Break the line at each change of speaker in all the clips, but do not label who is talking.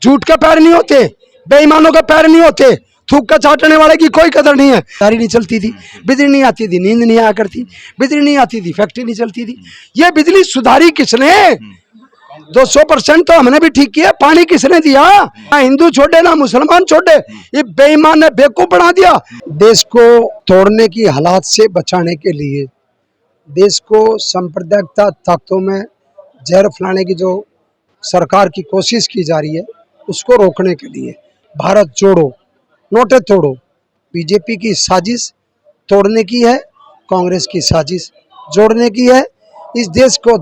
झूठ के पैर नहीं होते, बेईमानों के पैर नहीं होते, थूक का चाटने वाले की कोई कदर नहीं है। गाड़ी नहीं चलती थी, बिजली नहीं आती थी, नींद नहीं आया करती, बिजली नहीं आती थी, फैक्ट्री नहीं चलती थी। ये बिजली सुधारी किसने? 200% तो हमने भी ठीक किया। पानी किसने दिया? ना हिंदू छोड़े ना मुसलमान छोड़े, ये बेईमान ने बेवकूफ बना दिया। देश को तोड़ने की हालात से बचाने के लिए, देश को सांप्रदायिकता ताकतों में जहर फैलाने की जो सरकार की कोशिश की जा रही है, उसको रोकने के लिए भारत जोड़ो नोटे तोड़ो, बीजेपी की साजिश तोड़ने की है, कांग्रेस की साजिश जोड़ने की है। इस देश को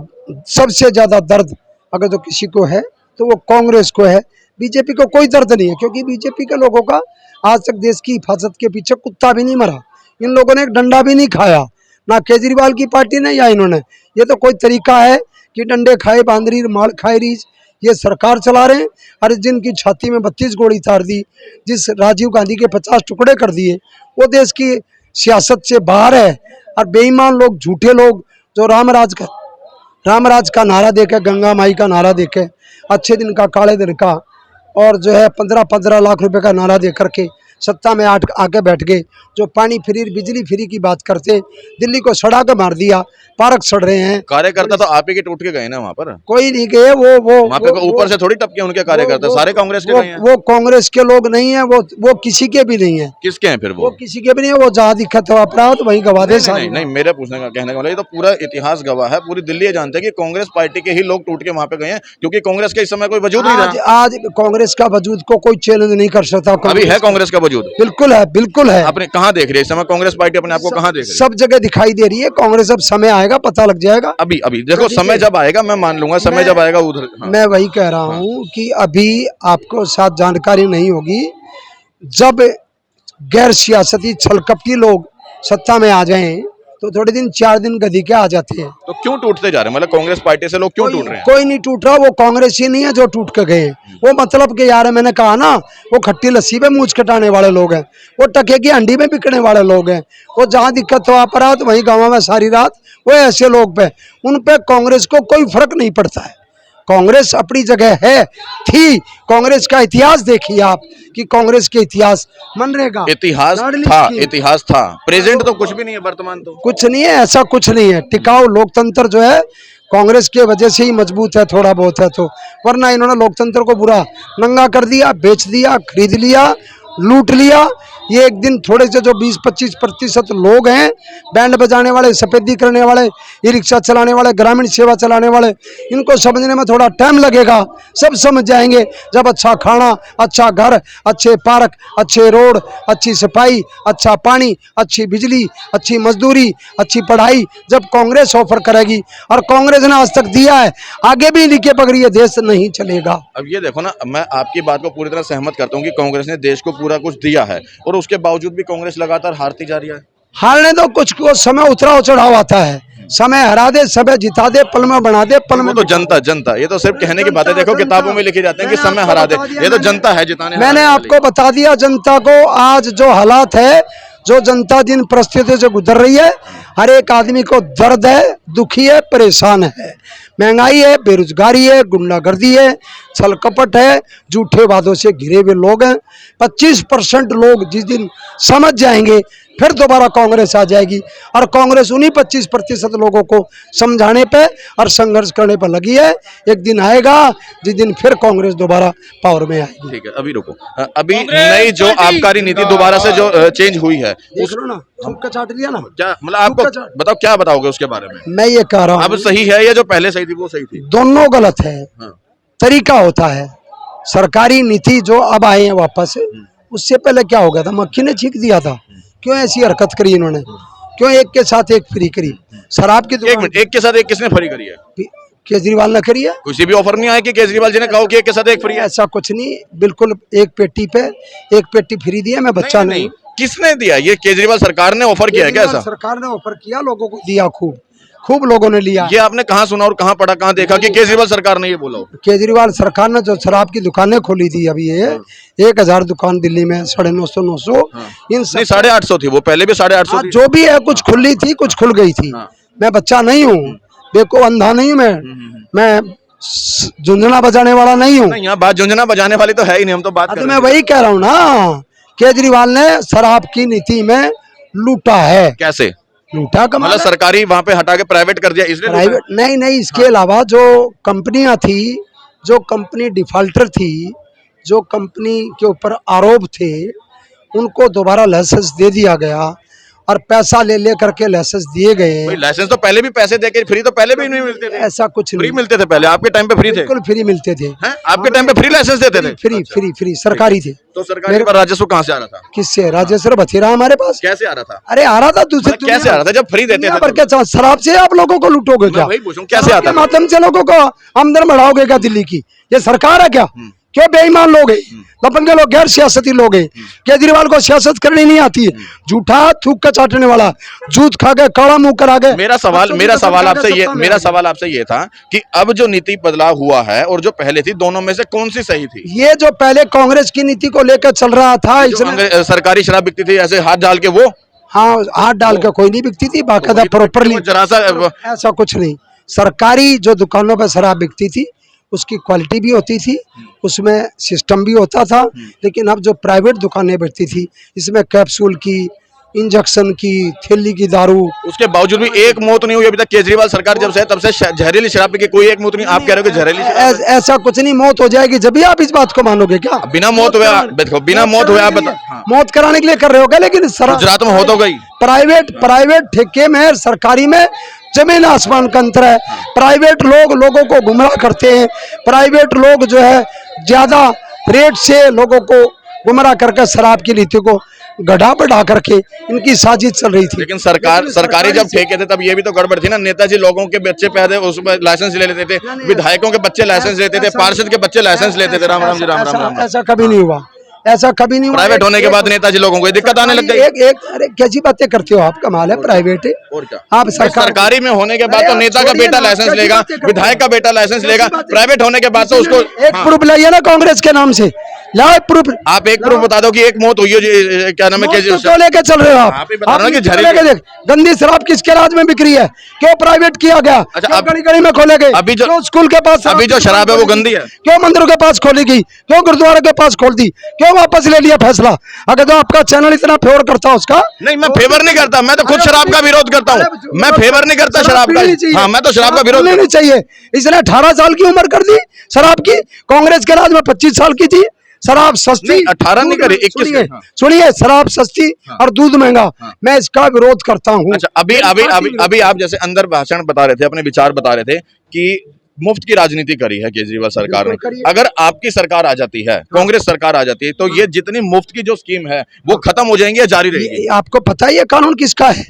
सबसे ज्यादा दर्द अगर तो किसी को है तो वो कांग्रेस को है, बीजेपी को कोई दर्द नहीं है, क्योंकि बीजेपी के लोगों का आज तक देश की हिफाजत के पीछे कुत्ता भी नहीं मरा। इन लोगों ने एक डंडा भी नहीं खाया, ना केजरीवाल की पार्टी ने या इन्होंने। ये तो कोई तरीका है कि डंडे खाए बांदरी माल खाए रीछ, ये सरकार चला रहे हैं। और जिनकी छाती में 32 गोली तार दी, जिस राजीव गांधी के 50 टुकड़े कर दिए, वो देश की सियासत से बाहर है। और बेईमान लोग, झूठे लोग जो रामराज का नारा देके, गंगा माई का नारा देके, अच्छे दिन का काले दिन का, और जो है 15-15 लाख रुपए का नारा दे करके सत्ता में आके बैठ गए। जो पानी फ्री बिजली फ्री की बात करते, दिल्ली को सड़ा के मार दिया, पार्क सड़ रहे हैं।
कार्यकर्ता तो आप ही के टूट के गए ना वहाँ पर,
कोई नहीं गए। वो
ऊपर से थोड़ी टपके उनके कार्यकर्ता, सारे कांग्रेस के गए हैं।
वो कांग्रेस के लोग नहीं है, वो किसी के भी नहीं है।
किसके हैं फिर? वो
किसी के भी नहीं है। वो जहाँ दिक्कत हो अपराध तो वहीं गवा दे।
नहीं, मेरे पूछने का कहने का मतलब, ये तो पूरा इतिहास गवाह है, पूरी दिल्ली ये जानते हैं कि कांग्रेस पार्टी के ही लोग टूट के वहाँ पे गए हैं, क्योंकि कांग्रेस के इस समय कोई वजूद नहीं रहा।
आज कांग्रेस का वजूद को कोई चैलेंज नहीं कर सकता।
अभी है कांग्रेस का वजूद?
बिल्कुल है, बिल्कुल है।
अपने कहाँ देख रहे हैं इस समय कांग्रेस पार्टी? अपने आपको कहाँ देख रही है?
सब जगह दिखाई दे रही है कांग्रेस। अब समय आएगा, पता लग जाएगा।
अभी देखो, समय जब आएगा मैं मान लूंगा, समय जब आएगा उधर। हाँ।
मैं वही कह रहा हूँ कि अभी आपको शायद जानकारी नहीं होगी, जब गैर सियासती छलकपटी लोग सत्ता में आ जाएं तो थोड़े दिन 4 दिन गधी के आ जाते हैं।
तो क्यों टूटते जा रहे हैं? मतलब कांग्रेस पार्टी से लोग क्यों टूट रहे हैं?
कोई नहीं टूट रहा। वो कांग्रेस ही नहीं है जो टूट के गए। वो मतलब कि यार, मैंने कहा ना, वो खट्टी लस्सी पे मूंछ कटाने वाले लोग हैं, वो टके की हंडी में बिकने वाले लोग हैं। वो जहाँ दिक्कत हो आप रात वहीं गाँव में सारी रात, वो ऐसे लोग पे, उन पे कांग्रेस को कोई फर्क नहीं पड़ता है। कांग्रेस अपनी जगह है, थी। कांग्रेस का इतिहास देखिए आप, कि कांग्रेस के इतिहास मनरेगा
इतिहास था, प्रेजेंट तो कुछ भी नहीं है, वर्तमान तो
कुछ नहीं है। ऐसा कुछ नहीं है। टिकाऊ लोकतंत्र जो है कांग्रेस के वजह से ही मजबूत है, थोड़ा बहुत है तो, वरना इन्होंने लोकतंत्र को बुरा नंगा कर दिया, बेच दिया, खरीद लिया, लूट लिया। ये एक दिन थोड़े से जो 20-25% लोग हैं, बैंड बजाने वाले, सफेदी करने वाले, ई रिक्शा चलाने वाले, ग्रामीण सेवा चलाने वाले, इनको समझने में थोड़ा टाइम लगेगा। सब समझ जाएंगे जब अच्छा खाना, अच्छा घर, अच्छे पार्क, अच्छे रोड, अच्छी सफाई, अच्छा पानी, अच्छी बिजली, अच्छी मजदूरी, अच्छी पढ़ाई जब कांग्रेस ऑफर करेगी। और कांग्रेस ने आज तक दिया है, आगे भी लिखे पकड़, ये देश नहीं चलेगा।
अब ये देखो ना, मैं आपकी बात को पूरी तरह सहमत करता हूँ कि कांग्रेस ने देश को पूरा कुछ दिया है, और उसके बावजूद भी कांग्रेस लगातार हारती जा रही है।
हारने तो कुछ को समय उतराव चढ़ाव आता है, समय हरा दे, समय जिता दे, पल में बना दे, पल में।
तो जनता ये तो सिर्फ कहने की बात है। देखो किताबों में लिखी जाते हैं कि समय हरा दे, ये तो जनता है जिताने।
मैंने आपको बता दिया जनता को आज जो हालात है, जो जनता जिन परिस्थितियों से गुजर रही है, हर एक आदमी को दर्द है, दुखी है, परेशान है। महंगाई है, बेरोजगारी है, गुंडागर्दी है, छल कपट है, झूठे वादों से घिरे हुए लोग हैं। 25% लोग जिस दिन समझ जाएंगे, फिर दोबारा कांग्रेस आ जाएगी। और कांग्रेस उन्हीं 25% लोगों को समझाने पे और संघर्ष करने पर लगी है। एक दिन आएगा जिस दिन फिर कांग्रेस दोबारा पावर में आएगी।
ठीक है, अभी रुको। अभी नई जो आबकारी नीति दोबारा से जो चेंज हुई है,
देख लो ना, हमका चाट लिया ना।
क्या मतलब आपको बताओ, क्या बताओगे उसके बारे में?
मैं ये कह रहा हूँ,
अब सही है या जो पहले सही थी वो सही थी?
दोनों गलत है।
हाँ।
तरीका होता है। सरकारी नीति जो अब आए हैं वापस, उससे पहले क्या हो गया था, मक्खी ने छींक दिया था। क्यों ऐसी हरकत करी इन्होंने? क्यों एक के साथ एक फ्री करी? शराब की दुकान,
एक के साथ एक किसने फ्री करी है?
केजरीवाल ने करी है।
किसी भी ऑफर नहीं आया कि केजरीवाल जी ने कहा कि एक के साथ एक फ्री है?
ऐसा कुछ नहीं, बिल्कुल एक पेटी पे एक पेटी फ्री दी है। मैं बच्चा नहीं।
किसने दिया? ये केजरीवाल सरकार ने ऑफर किया है क्या? ऐसा
सरकार ने ऑफर किया, लोगों को दिया, खूब लोगों ने लिया।
ये आपने कहाँ सुना और कहाँ पढ़ा, कहाँ देखा कि केजरीवाल सरकार ने ये बोला?
केजरीवाल सरकार ने जो शराब की दुकानें खोली थी, अभी ये 1000 दुकान दिल्ली में, 950-900 इन
850 थी वो, पहले भी 850
जो भी है, कुछ खुली थी, कुछ खुल गई थी। मैं बच्चा नहीं हूँ, देखो अंधा नहीं मैं झुंझुना बजाने वाला नहीं हूँ।
नहीं, यहाँ बात झुंझुना बजाने वाली तो है ही नहीं, हम तो बात कर
तो
रहे
मैं
हैं।
वही कह रहा हूँ ना, केजरीवाल ने शराब की नीति में लूटा है।
कैसे?
लूटा कमाल
मतलब
है।
सरकारी वहां पे हटा के प्राइवेट कर दिया इसलिए लूटा है?
प्राइवेट नहीं, इसके अलावा जो कंपनियां थी, जो कंपनी डिफाल्टर थी, जो कंपनी के ऊपर आरोप थे, उनको दोबारा लाइसेंस दे दिया गया और पैसा ले करके लाइसेंस दिए गए।
भाई लाइसेंस तो पहले भी पैसे देके, फ्री तो पहले भी नहीं मिलते थे।
ऐसा कुछ
फ्री
नहीं,
मिलते थे पहले, आपके टाइम पे फ्री थे?
बिल्कुल फ्री मिलते थे।
हैं? आपके टाइम पे फ्री लाइसेंस देते थे?
फ्री
अच्छा।
फ्री फ्री सरकारी थे।
तो सरकारी पर राजस्व कहाँ से आ रहा था?
किससे? राजेश्वर बथेरा हमारे पास।
कैसे आ रहा था?
अरे आ रहा था दूसरे
मतलब कैसे आ रहा था जब फ्री देते
दुनिया
थे
भर
तो?
के शराब से आप लोगों को लूटोगे
मैं
क्या?
वही पूछूं, कैसे
शराब
आता
के
था?
माध्यम से लोगों को आमदन बढ़ाओगे क्या दिल्ली की? ये सरकार है क्या? क्यों बेईमान लोग हैं, लफंगे लोग, गैर सियासती लोग हैं। केजरीवाल को सियासत करनी नहीं आती है, झूठा थूक के चाटने वाला, जूत खा के काला मुंह करा के।
मेरा सवाल आपसे ये था कि अब जो नीति बदलाव हुआ है और जो पहले थी, दोनों में से कौन सी सही थी?
ये जो पहले कांग्रेस की नीति को लेकर चल रहा था,
जो सरकारी शराब बिकती थी ऐसे हाथ डाल के, वो
हाँ हाथ डाल के कोई नहीं बिकती थी, बाकायदा प्रॉपरली।
जरा सा
ऐसा कुछ नहीं, सरकारी जो दुकानों पर शराब बिकती थी उसकी क्वालिटी भी होती थी, उसमें सिस्टम भी होता था। लेकिन अब जो प्राइवेट दुकानें बिकती थी, इसमें कैप्सूल की, इंजेक्शन की, थैली की दारू,
उसके बावजूद भी एक मौत नहीं हुई अभी तक। केजरीवाल सरकार जब से है तब से जहरीली शराब की कोई एक मौत नहीं। आप कह रहे हो कि जहरीली शराब?
ऐसा कुछ नहीं, मौत हो जाएगी जब भी आप इस बात को मानोगे क्या?
बिना मौत हुए, देखो बिना मौत हुए आप बता। हाँ।
मौत कराने के लिए कर रहे हो क्या? लेकिन
गुजरात में हो तो गई।
प्राइवेट ठेके में, सरकारी में जमीन आसमान का अंतर है। प्राइवेट लोगों को गुमराह करते हैं, प्राइवेट लोग जो है ज्यादा रेट से लोगों को गुमराह करके शराब की नीति को गढ़ा बढ़ा करके इनकी साजिश चल रही थी।
लेकिन सरकारी जब ठेके थे तब ये भी तो गड़बड़ थी ना। नेताजी लोगों के बच्चे पैदे उसमें लाइसेंस ले लेते थे, विधायकों के बच्चे लाइसेंस लेते थे, पार्षद के बच्चे लाइसेंस लेते थे। राम राम जी, राम राम।
ऐसा कभी नहीं हुआ, ऐसा कभी नहीं हुआ।
प्राइवेट होने के बाद नेताजी लोगों को दिक्कत आने लग गई।
अरे कैसी बातें करते हो आप, कमाल है। प्राइवेट है
और क्या?
आप
सरकारी में होने के बाद तो नेता का बेटा लाइसेंस लेगा, विधायक का बेटा लाइसेंस लेगा। प्राइवेट होने के बाद तो उसको
एक प्रूफ लाइए ना कांग्रेस के नाम से, लाओ प्रूफ।
आप एक प्रूफ बता दो कि एक मौत हुई है क्या नाम है?
क्यों लेके चल रहे हो आप
ही बता रहे हो कि
क्यों लेके देख, गंदी शराब किसके राज में बिक रही है? क्यों प्राइवेट किया गया?
अच्छा,
क्यों गली गली में खोले गए?
अभी जो
स्कूल के पास
अभी जो शराब है वो गंदी है?
क्यों मंदिरों के पास खोली गई? क्यों गुरुद्वारे के पास खोल दी? क्यों वापस ले लिया फैसला? अगर तो आपका चैनल इतना फेवर करता उसका।
नहीं, मैं फेवर नहीं करता, मैं तो खुद शराब का विरोध करता हूँ। मैं फेवर नहीं करता शराब का। हाँ, मैं तो शराब का विरोध
नहीं चाहिए। इसने 18 साल की उम्र कर दी शराब की। कांग्रेस के राज में 25 साल की थी। शराब सस्ती,
18 नहीं करे, 21।
सुनिए, शराब सस्ती और दूध महंगा। मैं इसका विरोध करता हूँ।
अच्छा, अभी आप जैसे अंदर भाषण बता रहे थे, अपने विचार बता रहे थे कि मुफ्त की राजनीति करी है केजरीवाल सरकार ने। अगर आपकी सरकार आ जाती है, कांग्रेस सरकार आ जाती है, तो ये जितनी मुफ्त की जो स्कीम है वो खत्म हो जाएंगी या जारी रहेगी?
आपको पता है ये कानून किसका है?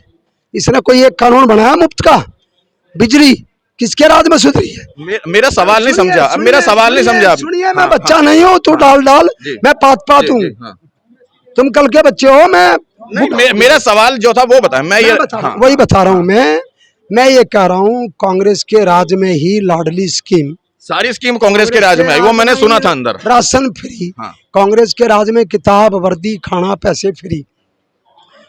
इसने कोई एक कानून बनाया मुफ्त का? बिजली किसके राज में सुधरी है?
मेरा सवाल नहीं समझा, अब मेरा सवाल नहीं समझा।
सुनिए, मैं बच्चा नहीं हूँ, तू डाल मैं पात हूँ। तुम कल के बच्चे हो।
मेरा सवाल जो था वो बताया, मैं ये
वही बता रहा हूँ। मैं ये कह रहा हूँ, कांग्रेस के राज में ही लाडली स्कीम,
सारी स्कीम कांग्रेस के राज में आई, वो मैंने सुना था अंदर।
राशन फ्री कांग्रेस के राज में, किताब, वर्दी, खाना, पैसे फ्री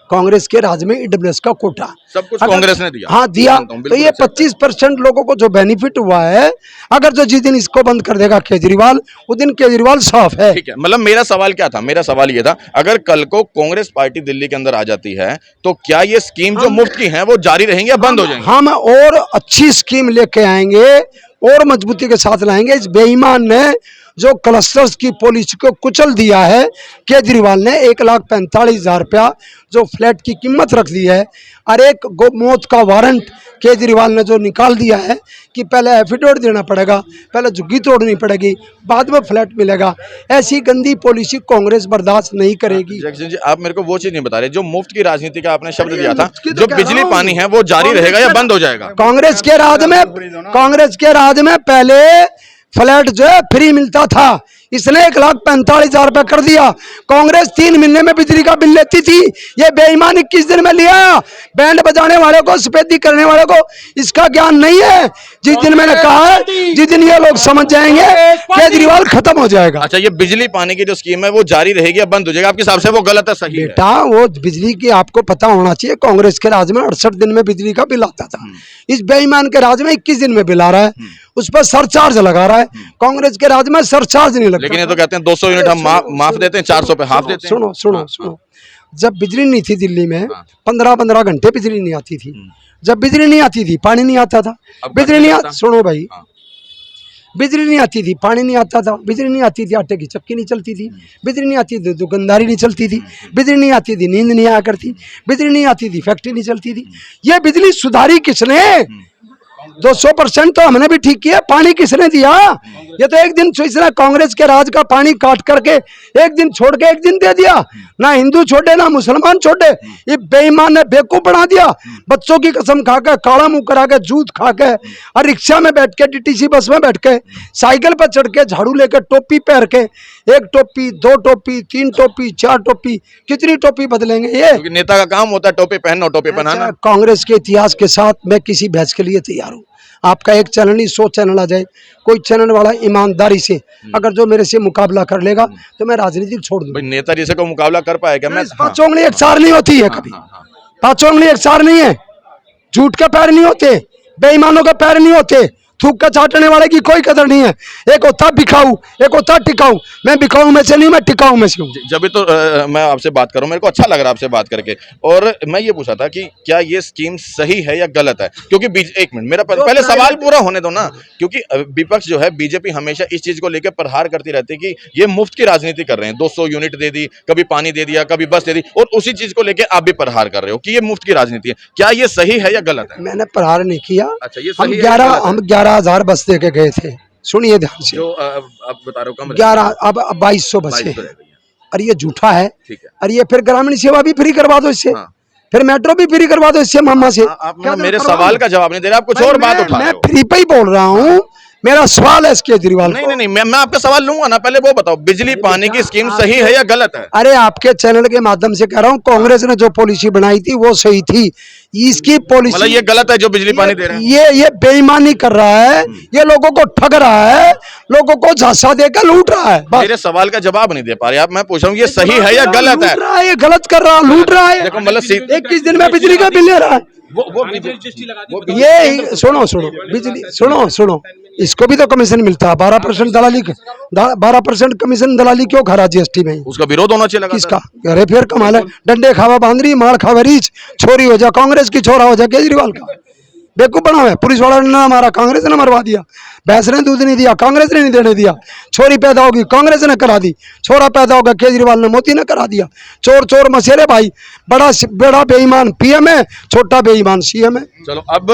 कांग्रेस के राज में, ईडब्ल्यूएस का कोटा
सब कुछ कांग्रेस ने दिया।
हाँ दिया। तो ये 25% लोगों को जो बेनिफिट हुआ है, अगर जो जिस दिन इसको बंद कर देगा केजरीवाल, उस दिन केजरीवाल साफ है।
ठीक है, मतलब मेरा सवाल क्या था? मेरा सवाल ये था, अगर कल को कांग्रेस पार्टी दिल्ली के अंदर आ जाती है तो क्या ये स्कीम जो मुफ्त की है वो जारी रहेंगी या बंद हो जाएंगी?
हम और अच्छी स्कीम लेके आएंगे और मजबूती के साथ लाएंगे। इस बेईमान ने जो क्लस्टर्स की पॉलिसी को कुचल दिया है, केजरीवाल ने 1,45,000 रुपया जो फ्लैट की कीमत रख दी है, और एक मौत का वारंट केजरीवाल ने जो निकाल दिया है कि पहले एफिडेविट देना पड़ेगा, पहले झुग्गी तोड़नी पड़ेगी, बाद में फ्लैट मिलेगा। ऐसी गंदी पॉलिसी कांग्रेस बर्दाश्त नहीं करेगी।
जगदीश जी, आप मेरे को वो चीज नहीं बता रहे, जो मुफ्त की राजनीति का आपने शब्द दिया था, जो बिजली पानी है वो जारी रहेगा या बंद हो जाएगा?
कांग्रेस के राज में पहले फ्लैट जो है फ्री मिलता था, इसने 1,45,000 रुपए कर दिया। कांग्रेस 3 महीने में बिजली का बिल लेती थी, ये बेईमान 21 दिन में लिया। बैंड बजाने वाले को, सफेदी करने वाले को इसका ज्ञान नहीं है। जिस दिन मैंने कहा है, जिस दिन ये लोग समझ जाएंगे केजरीवाल खत्म हो जाएगा।
अच्छा, ये बिजली पानी की जो स्कीम है वो जारी रहेगी या बंद हो जाएगा? आपके हिसाब से वो गलत है, सही है?
बेटा, वो बिजली की आपको पता होना चाहिए, कांग्रेस के राज में 68 दिन में बिजली का बिल आता था। इस बेईमान के राज में 21 दिन में बिल आ रहा है, उस पर सरचार्ज लगा रहा है। कांग्रेस के राज में सरचार्ज नहीं लगता।
लेकिन ये तो कहते हैं 200 यूनिट हम माफ देते हैं, 400 पे हाफ देते हैं।
सुनो सुनो सुनो, जब बिजली नहीं थी दिल्ली में 15-15 घंटे बिजली नहीं आती थी। जब बिजली नहीं आती थी पानी नहीं आता था। बिजली नहीं आती, सुनो भाई, बिजली नहीं आती थी पानी नहीं आता था, बिजली नहीं आती थी आटे की चक्की नहीं चलती थी, बिजली नहीं आती थी दुकानदारी नहीं चलती थी, बिजली नहीं आती थी नींद नहीं आया करती, बिजली नहीं आती थी फैक्ट्री नहीं चलती थी। ये बिजली सुधारी किसने? 200% तो हमने भी ठीक किया। पानी किसने दिया? ये तो एक दिन इसने कांग्रेस के राज का पानी काट करके एक दिन छोड़ के एक दिन दे दिया। ना हिंदू छोड़े ना मुसलमान छोड़े, ये बेईमान ने बेवकूफ बना दिया। बच्चों की कसम खा के, काला मुंह करा के, जूत खा के, और रिक्शा में बैठ के, डीटीसी बस में बैठ के, साइकिल पर चढ़ के, झाड़ू लेकर, टोपी पहन के, 1 टोपी 2 टोपी 3 टोपी 4 टोपी, कितनी टोपी बदलेंगे? ये
क्योंकि नेता का काम होता है टोपी पहनना, टोपी पहनाना।
कांग्रेस के इतिहास के साथ मैं किसी बहस के लिए तैयार हूँ। आपका एक चैनल नहीं 100 चैनल आ जाए, कोई चैनल वाला ईमानदारी से अगर जो मेरे से मुकाबला कर लेगा तो मैं राजनीति छोड़ दूं।
भाई नेता जी से कोई मुकाबला कर पाएगा? मैं
5 उंगली एक सार नहीं होती है कभी। 5 उंगली एक सार नहीं है। झूठ के पैर नहीं होते, बेईमानों के पैर नहीं होते, थूक के चाटने वाले की कोई कदर नहीं है। एक होता बिकाऊ, एक होता टिकाऊ। मैं बिकाऊ में से नहीं, मैं टिकाऊ में से हूँ।
जब तो मैं आपसे बात करूं, मेरे को अच्छा लग रहा है आपसे बात करके। और मैं ये पूछा था कि क्या ये स्कीम सही है या गलत है? क्योंकि एक मिनट, मेरा पहले सवाल पूरा होने दो ना। क्योंकि विपक्ष जो है, बीजेपी हमेशा इस चीज को लेकर प्रहार करती रहती है कि ये मुफ्त की राजनीति कर रहे हैं। 200 यूनिट दे दी, कभी पानी दे दिया, कभी बस दे दी, और उसी चीज को लेकर आप भी प्रहार कर रहे हो कि ये मुफ्त की राजनीति है। क्या ये सही है या गलत है?
मैंने प्रहार नहीं किया।
अच्छा, ये
हम
सही है?
11,000 बस दे के गए थे। सुनिए ध्यान से,
जो आप बता रहे हो कम
11, अब 2200 बसें हैं। और ये झूठा है।
ठीक है।
और ये फिर ग्रामीण सेवा भी फ्री करवा दो इससे, फिर मेट्रो भी फ्री करवा दो इससे मामा से।
आप मेरे सवाल का जवाब नहीं दे रहे, आप कुछ और बात उठा रहे हो।
मैं फ्री पे ही बोल रहा हूँ। मेरा सवाल है इसके केजरीवाल।
नहीं, मैं आपका सवाल लूंगा ना। पहले वो बताओ, बिजली पानी की स्कीम सही है या गलत है?
अरे आपके चैनल के माध्यम से कह रहा हूँ, कांग्रेस ने जो पॉलिसी बनाई थी वो सही थी। इसकी पॉलिसी
मतलब ये गलत है जो बिजली पानी दे रहे हैं?
ये बेईमानी कर रहा है, ये लोगों को ठग रहा है, लोगों को झांसा देकर लूट रहा है।
मेरे सवाल का जवाब नहीं दे पा रहे आप। मैं पूछ रहा हूँ ये सही है या गलत है?
ये गलत कर रहा, लूट रहा है।
देखो मतलब
21 दिन में बिजली का बिल ले रहा है। ये सुनो बिजली, सुनो, इसको भी तो कमीशन मिलता है। 12% दलाली, 12% कमीशन दलाली क्यों खा रहा जीएसटी में?
उसका विरोध होना चाहिए।
किसका? अरे फिर कमाल है, डंडे खावा बांदरी, मार खावा रीच, छोरी हो जा कांग्रेस की, छोरा हो जा केजरीवाल का। बेवकूफ बना हुआ है। पुलिस वाला ने ना मारा, कांग्रेस ने मरवा दिया। भैंस ने दूध नहीं दिया, कांग्रेस ने नहीं देने दिया। छोरी पैदा होगी, कांग्रेस ने करा दी। छोरा पैदा होगा, केजरीवाल ने, मोदी ने करा दिया। चोर चोर मसेरे भाई। बड़ा बेईमान पीएम है, छोटा बेईमान सीएम है।
चलो, अब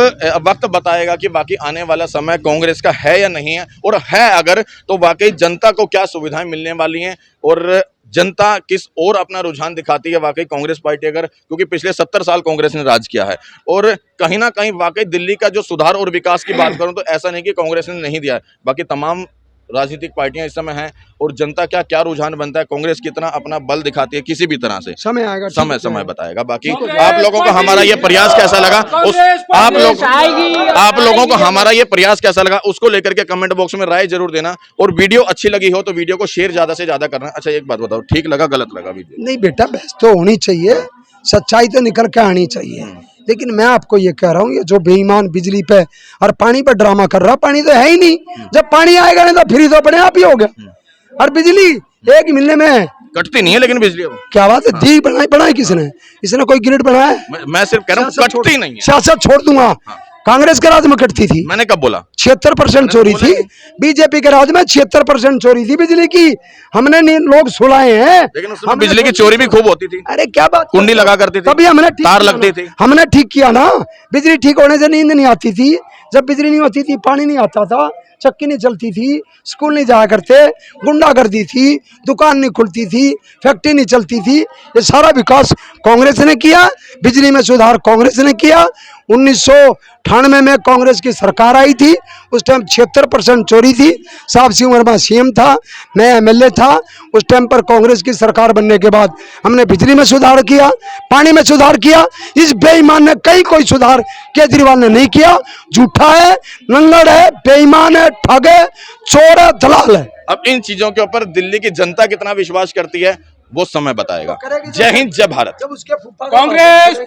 वक्त बताएगा कि बाकी आने वाला समय कांग्रेस का है या नहीं है, और है अगर तो वाकई जनता को क्या सुविधाएं मिलने वाली हैं, और जनता किस और अपना रुझान दिखाती है वाकई कांग्रेस पार्टी अगर, क्योंकि पिछले 70 साल कांग्रेस ने राज किया है। और कहीं ना कहीं वाकई दिल्ली का जो सुधार और विकास की बात करूं तो ऐसा नहीं कि कांग्रेस ने नहीं दिया है। बाकी तमाम राजनीतिक पार्टियां इस समय हैं, और जनता क्या रुझान बनता है, कांग्रेस कितना अपना बल दिखाती है, किसी भी तरह से
समय आएगा,
समय बताएगा। बाकी आप लोगों को हमारा ये प्रयास कैसा लगा, आप लोगों को हमारा ये प्रयास कैसा लगा उसको लेकर के कमेंट बॉक्स में राय जरूर देना। और वीडियो अच्छी लगी हो तो वीडियो को शेयर ज्यादा से ज्यादा करना। अच्छा, एक बात बताओ, ठीक लगा गलत लगा वीडियो?
नहीं बेटा, बहस तो होनी चाहिए, सच्चाई तो निकल के आनी चाहिए। लेकिन मैं आपको ये कह रहा हूँ, ये जो बेईमान बिजली पे और पानी पे ड्रामा कर रहा, पानी तो है ही नहीं। जब पानी आएगा नहीं तो फ्री तो अपने आप ही हो गया। और बिजली 1 महीने में
कटती नहीं है, लेकिन बिजली
क्या बात है? दी बनाई किसने? इसने कोई ग्रिड बनाया है?
मैं सिर्फ कह रहा हूँ कटती नहीं है।
सियासत छोड़ दूंगा। कांग्रेस के राज में कटती थी।
मैंने कब बोला?
76% चोरी थी। बीजेपी के राज में 76% चोरी थी बिजली की। हमने लोग सुलाए हैं,
लेकिन उसमें बिजली की चोरी भी खूब होती थी।
अरे क्या बात,
कुंडी लगा करती थी,
तभी हमने
तार लगती थी।
हमने ठीक किया ना। बिजली ठीक होने से नींद नहीं आती थी। जब बिजली नहीं होती थी, पानी नहीं आता था, चक्की नहीं चलती थी, स्कूल नहीं जाया करते, गुंडागर्दी थी, दुकान नहीं खुलती थी, फैक्ट्री नहीं चलती थी। ये सारा विकास कांग्रेस ने किया। बिजली में सुधार कांग्रेस ने किया। 1998 में कांग्रेस की सरकार आई थी, उस टाइम 76% चोरी थी। साहब सिंह वर्मा सीएम था, मैं एमएलए था। उस टाइम पर कांग्रेस की सरकार बनने के बाद हमने बिजली में सुधार किया, पानी में सुधार किया। इस बेईमान ने कहीं कोई सुधार केजरीवाल ने नहीं किया। झूठा है, नंगड़ है, बेईमान है, ठग है, चोर है, दलाल है।
अब इन चीजों के ऊपर दिल्ली की जनता कितना विश्वास करती है वो समय बताएगा। जय हिंद, जय भारत।
जब उसके
कांग्रेस